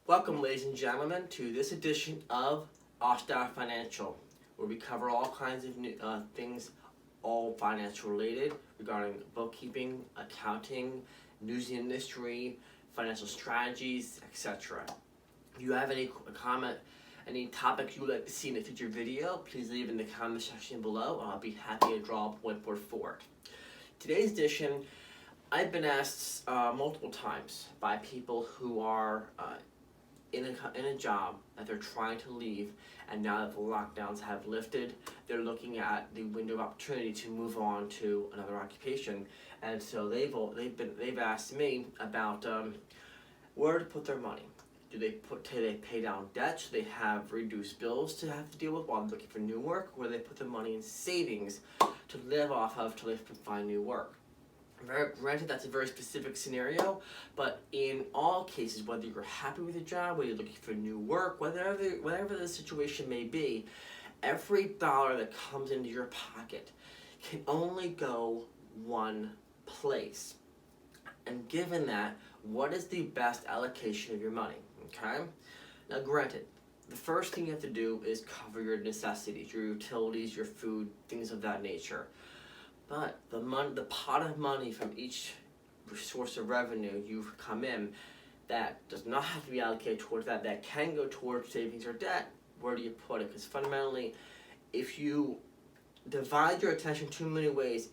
Welcome, ladies and gentlemen, to this edition of Ausdauer Financial, where we cover all kinds of new, things, all financial related, regarding bookkeeping, accounting, news in the industry, financial strategies, etc. If you have any comment, any topic you would like to see in a future video, please leave in the comment section below, and I'll be happy to draw a whiteboard for it. Today's edition, I've been asked multiple times by people who are in a job that they're trying to leave, and now that the lockdowns have lifted, they're looking at the window of opportunity to move on to another occupation, and so they've asked me about where to put their money. Do they pay down debt? So they have reduced bills to have to deal with while they're looking for new work, or do they put the money in savings to live off of till they can find new work? Granted, that's a very specific scenario, but in all cases, whether you're happy with your job, whether you're looking for new work, whatever the situation may be, every dollar that comes into your pocket can only go one place. And given that, what is the best allocation of your money? Okay? Now, granted, the first thing you have to do is cover your necessities, your utilities, your food, things of that nature. But the pot of money from each source of revenue you've come in, that does not have to be allocated towards that. That can go towards savings or debt. Where do you put it? Because fundamentally, if you divide your attention too many ways,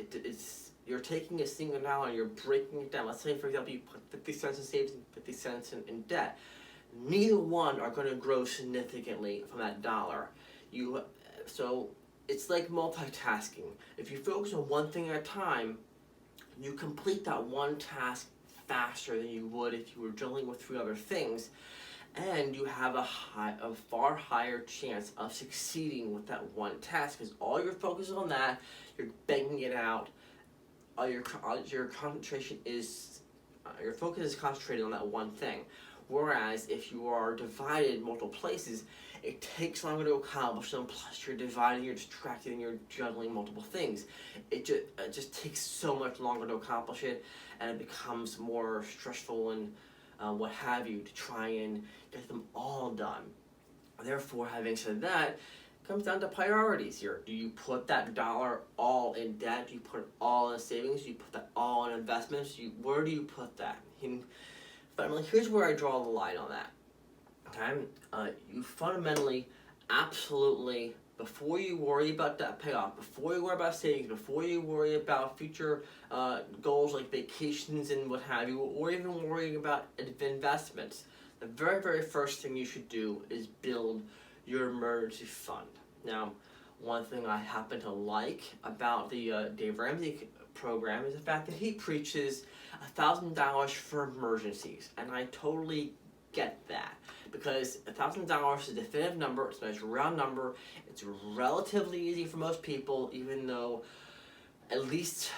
you're taking a single dollar and you're breaking it down. Let's say, for example, you put 50 cents in savings and 50 cents in debt. Neither one are going to grow significantly from that dollar. It's like multitasking. If you focus on one thing at a time, you complete that one task faster than you would if you were dealing with three other things, and you have a far higher chance of succeeding with that one task, because all your focus is on that, you're banging it out, your concentration is, your focus is concentrated on that one thing. Whereas if you are divided multiple places, it takes longer to accomplish them, plus you're dividing, you're distracted, and you're juggling multiple things. It just takes so much longer to accomplish it, and it becomes more stressful and what have you to try and get them all done. Therefore, having said that, it comes down to priorities here. Do you put that dollar all in debt? Do you put it all in savings? Do you put that all in investments? Where do you put that? Fundamentally, here's where I draw the line on that. Okay, you fundamentally, absolutely, before you worry about debt payoff, before you worry about savings, before you worry about future goals like vacations and what have you, or even worrying about investments, the very, very first thing you should do is build your emergency fund. Now, one thing I happen to like about the Dave Ramsey program is the fact that he preaches $1,000 for emergencies, and I totally get that, because $1,000 is a definitive number. It's a nice round number. It's relatively easy for most people, even though at least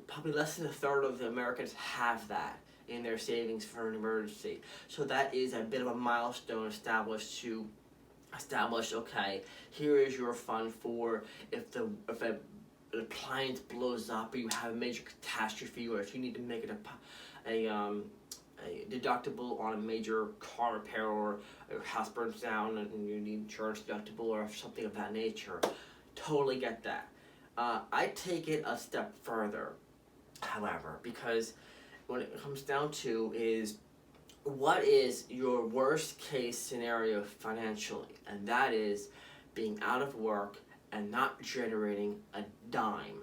probably less than a third of the Americans have that in their savings for an emergency. So that is a bit of a milestone established to establish, okay, here is your fund for if an appliance blows up, or you have a major catastrophe, or if you need to make it a deductible on a major car repair, or your house burns down and you need insurance deductible or something of that nature. Totally get that. I take it a step further, however, because when it comes down to is, what is your worst case scenario financially? And that is being out of work and not generating a dime.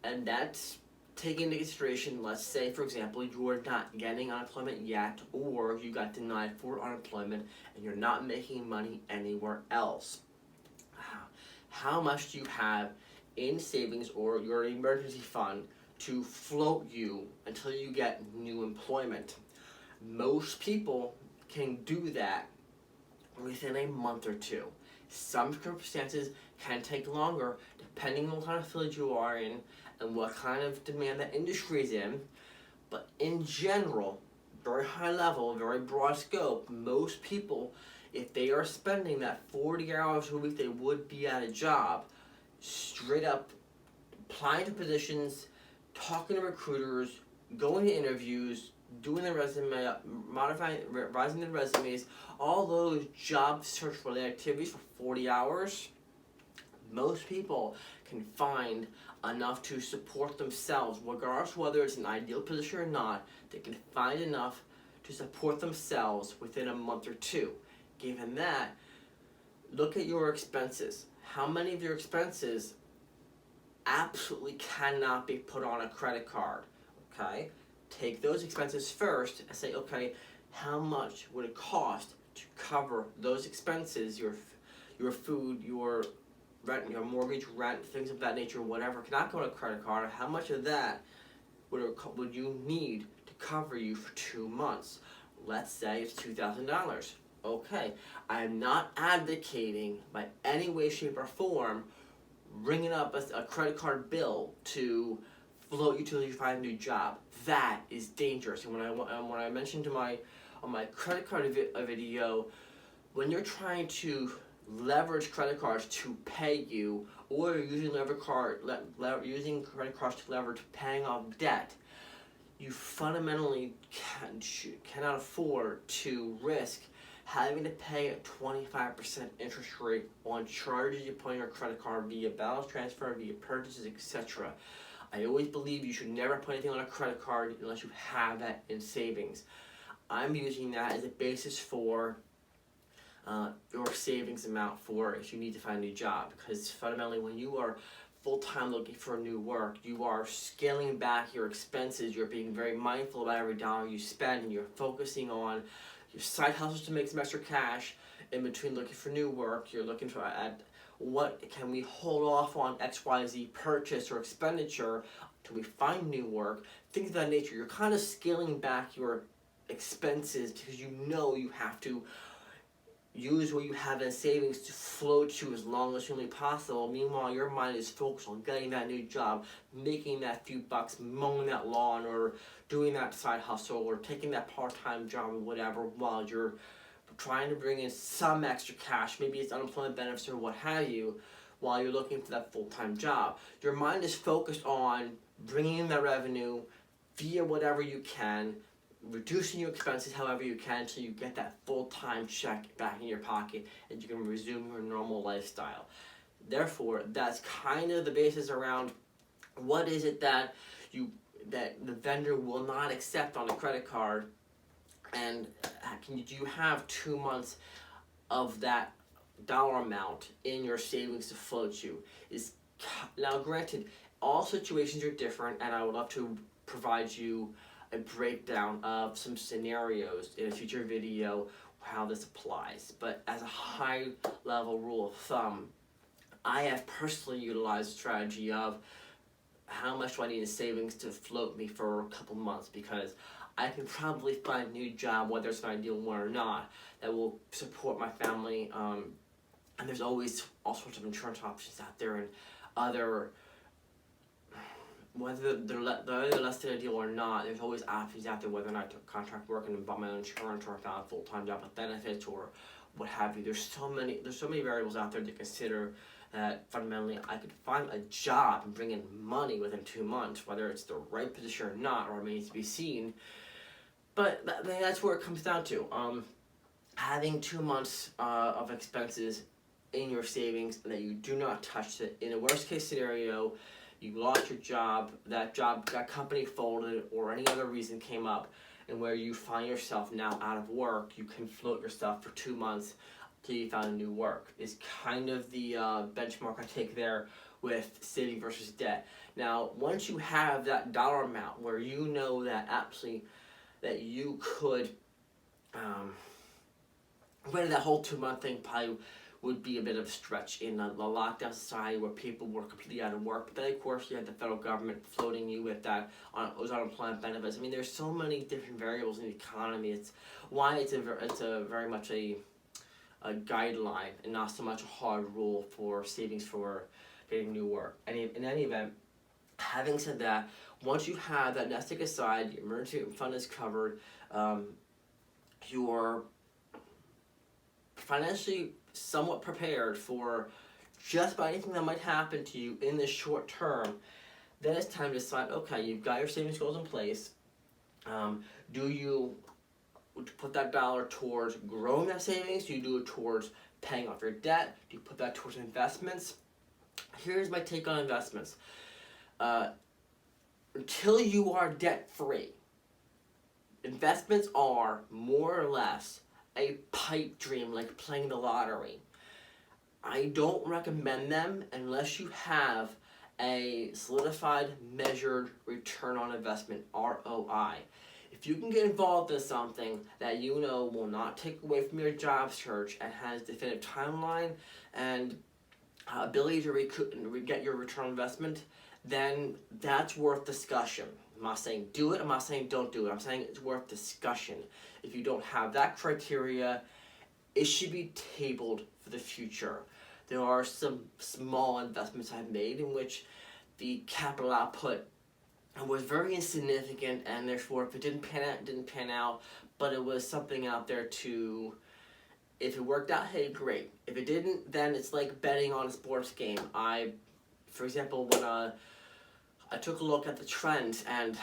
And that's taking into consideration, let's say, for example, you're not getting unemployment yet, or you got denied for unemployment and you're not making money anywhere else. How much do you have in savings or your emergency fund to float you until you get new employment? Most people can do that within a month or two. Some circumstances can take longer, depending on what kind of field you are in and what kind of demand that industry is in. But in general, very high level, very broad scope, most people, if they are spending that 40 hours a week they would be at a job, straight up applying to positions, talking to recruiters, going to interviews, doing the resume, revising the resumes, all those job search related activities for 40 hours, most people can find enough to support themselves, regardless of whether it's an ideal position or not. They can find enough to support themselves within a month or two. Given that, look at your expenses. How many of your expenses absolutely cannot be put on a credit card? Okay? Take those expenses first and say, okay, how much would it cost to cover those expenses, your food, your rent, your mortgage, rent, things of that nature, whatever, cannot go on a credit card. How much of that would you need to cover you for 2 months? Let's say it's $2,000. Okay, I am not advocating by any way, shape, or form ringing up a credit card bill to float you till you find a new job. That is dangerous. And when I mentioned on my credit card video, when you're trying to leverage credit cards to pay you, or using using credit cards to leverage paying off debt, you fundamentally cannot afford to risk having to pay a 25% interest rate on charges you put on your credit card via balance transfer, via purchases, etc. I always believe you should never put anything on a credit card unless you have that in savings. I'm using that as a basis for your savings amount for if you need to find a new job, because fundamentally when you are full-time looking for new work, you are scaling back your expenses, you're being very mindful about every dollar you spend, and you're focusing on your side hustles to make some extra cash. In between looking for new work, you're looking at what can we hold off on XYZ purchase or expenditure till we find new work, things of that nature. You're kind of scaling back your expenses because you know you have to use what you have in savings to float you as long as humanly possible. Meanwhile, your mind is focused on getting that new job, making that few bucks, mowing that lawn, or doing that side hustle, or taking that part-time job or whatever, while you're trying to bring in some extra cash. Maybe it's unemployment benefits or what have you, while you're looking for that full-time job. Your mind is focused on bringing in that revenue via whatever you can, reducing your expenses however you can until you get that full-time check back in your pocket and you can resume your normal lifestyle. Therefore, that's kind of the basis around what is it that the vendor will not accept on a credit card, and do you have 2 months of that dollar amount in your savings to float you? Now, granted, all situations are different, and I would love to provide you a breakdown of some scenarios in a future video how this applies. But as a high level rule of thumb, I have personally utilized the strategy of how much do I need in savings to float me for a couple months, because I can probably find a new job, whether it's an ideal one or not, that will support my family. And there's always all sorts of insurance options out there, and other, whether they're less than ideal or not, there's always options out there, whether or not I took contract work and bought my own insurance, or I found a full-time job with benefits, or what have you. There's so many variables out there to consider that fundamentally I could find a job and bring in money within 2 months, whether it's the right position or not, or remains to be seen. But that's where it comes down to. Having 2 months of expenses in your savings that you do not touch it. In a worst case scenario, you lost your job, that company folded, or any other reason came up, and where you find yourself now out of work, you can float yourself for 2 months till you found new work, is kind of the benchmark I take there with saving versus debt. Now, once you have that dollar amount where you know that absolutely that you could, whether that whole 2 month thing probably would be a bit of a stretch in the lockdown society where people were completely out of work. But then, of course, you had the federal government floating you with those unemployment benefits. I mean, there's so many different variables in the economy. It's why it's a very much a guideline and not so much a hard rule for savings for getting new work. And in any event, having said that, once you have that nested aside, your emergency fund is covered, you're financially somewhat prepared for just about anything that might happen to you in the short term, then it's time to decide, okay, you've got your savings goals in place, Do you put that dollar towards growing that savings? Do you do it towards paying off your debt? Do you put that towards investments? Here's my take on investments. Until you are debt free, investments are more or less a pipe dream, like playing the lottery. I don't recommend them unless you have a solidified, measured return on investment, ROI. If you can get involved in something that you know will not take away from your job search and has definitive timeline and ability to get your return on investment, then that's worth discussion. I'm not saying do it, I'm not saying don't do it, I'm saying it's worth discussion. If you don't have that criteria, it should be tabled for the future. There are some small investments I've made in which the capital output was very insignificant, and therefore if it didn't pan out, it didn't pan out, but it was something out there to, if it worked out, hey, great. If it didn't, then it's like betting on a sports game. For example, when I took a look at the trends, and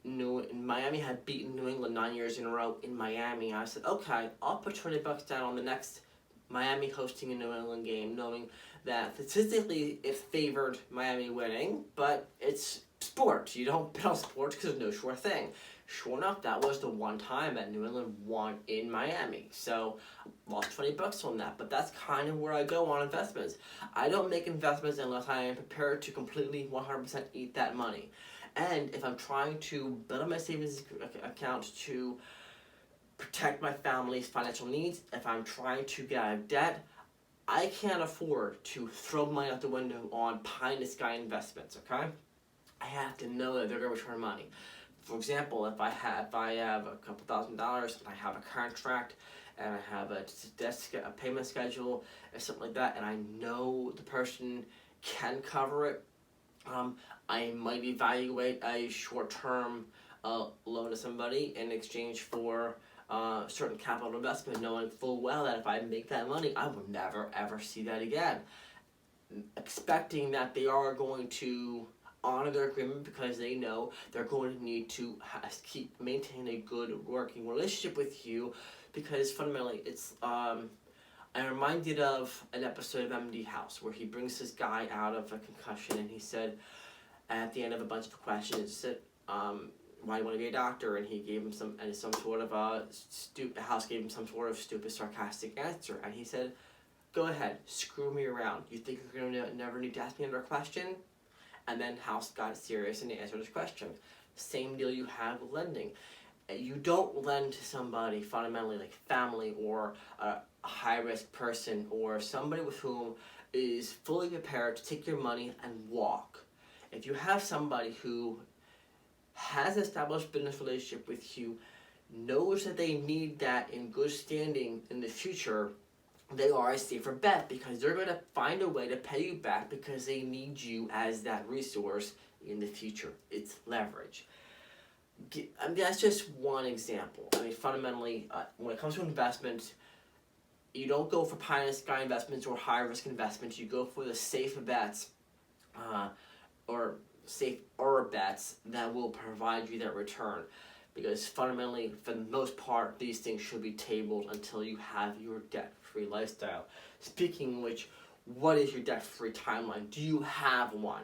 Miami had beaten New England 9 years in a row in Miami. I said, okay, I'll put $20 down on the next Miami hosting a New England game, knowing that statistically it favored Miami winning, but it's sports. You don't bet on sports because there's no sure thing. Sure enough, that was the one time that New England won in Miami. So, lost $20 on that. But that's kind of where I go on investments. I don't make investments unless I am prepared to completely 100% eat that money. And if I'm trying to build up my savings account to protect my family's financial needs, if I'm trying to get out of debt, I can't afford to throw money out the window on pie-in-the-sky investments, okay? I have to know that they're going to return money. For example, if I have a couple $1,000 and I have a contract and I have a payment schedule and something like that, and I know the person can cover it, I might evaluate a short-term loan to somebody in exchange for certain capital investment, knowing full well that if I make that money, I will never ever see that again. Expecting that they are going to honor their agreement because they know they're going to need to maintain a good working relationship with you, because fundamentally it's I'm reminded of an episode of MD House where he brings this guy out of a concussion, and he said at the end of a bunch of questions, said, why do you want to be a doctor? And he gave him some sort of House gave him some sort of stupid, sarcastic answer, and he said, go ahead, screw me around. You think you're going to never need to ask me another question? And then House got serious and he answered his question. Same deal you have with lending. You don't lend to somebody fundamentally like family or a high-risk person or somebody with whom is fully prepared to take your money and walk. If you have somebody who has an established business relationship with you, knows that they need that in good standing in the future, they are a safer bet because they're going to find a way to pay you back because they need you as that resource in the future. It's leverage. I mean, that's just one example. I mean, fundamentally, when it comes to investments, you don't go for pie-in-the-sky investments or high-risk investments. You go for the safe bets or safer bets that will provide you that return. Because fundamentally, for the most part, these things should be tabled until you have your debt-free lifestyle. Speaking of which, what is your debt-free timeline? Do you have one?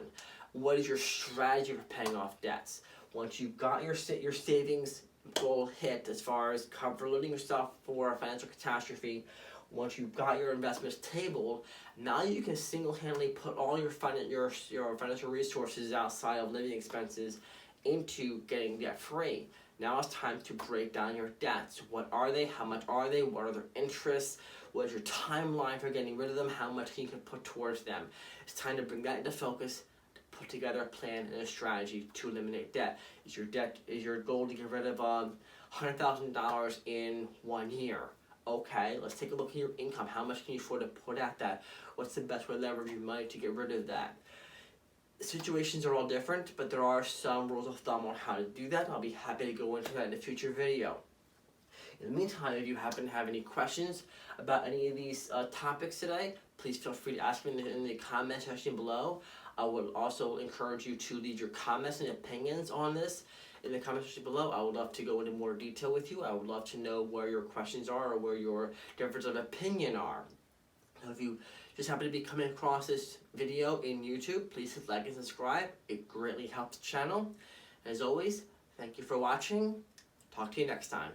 What is your strategy for paying off debts? Once you've got your savings goal hit as far as loading yourself for a financial catastrophe, once you've got your investments tabled, now you can single-handedly put all your financial resources outside of living expenses into getting debt-free. Now it's time to break down your debts. What are they? How much are they? What are their interests? What is your timeline for getting rid of them? How much can you put towards them? It's time to bring that into focus, to put together a plan and a strategy to eliminate debt. Is your goal to get rid of $100,000 in 1 year? Okay, let's take a look at your income. How much can you afford to put at that? What's the best way to leverage your money to get rid of that? Situations are all different, but there are some rules of thumb on how to do that. I'll be happy to go into that in a future video. In the meantime, if you happen to have any questions about any of these topics today, please feel free to ask me in the comment section below. I would also encourage you to leave your comments and opinions on this in the comment section below. I would love to go into more detail with you. I would love to know where your questions are or where your difference of opinion are. So if you just happen to be coming across this video in YouTube, please hit like and subscribe. It greatly helps the channel. As always, thank you for watching. Talk to you next time.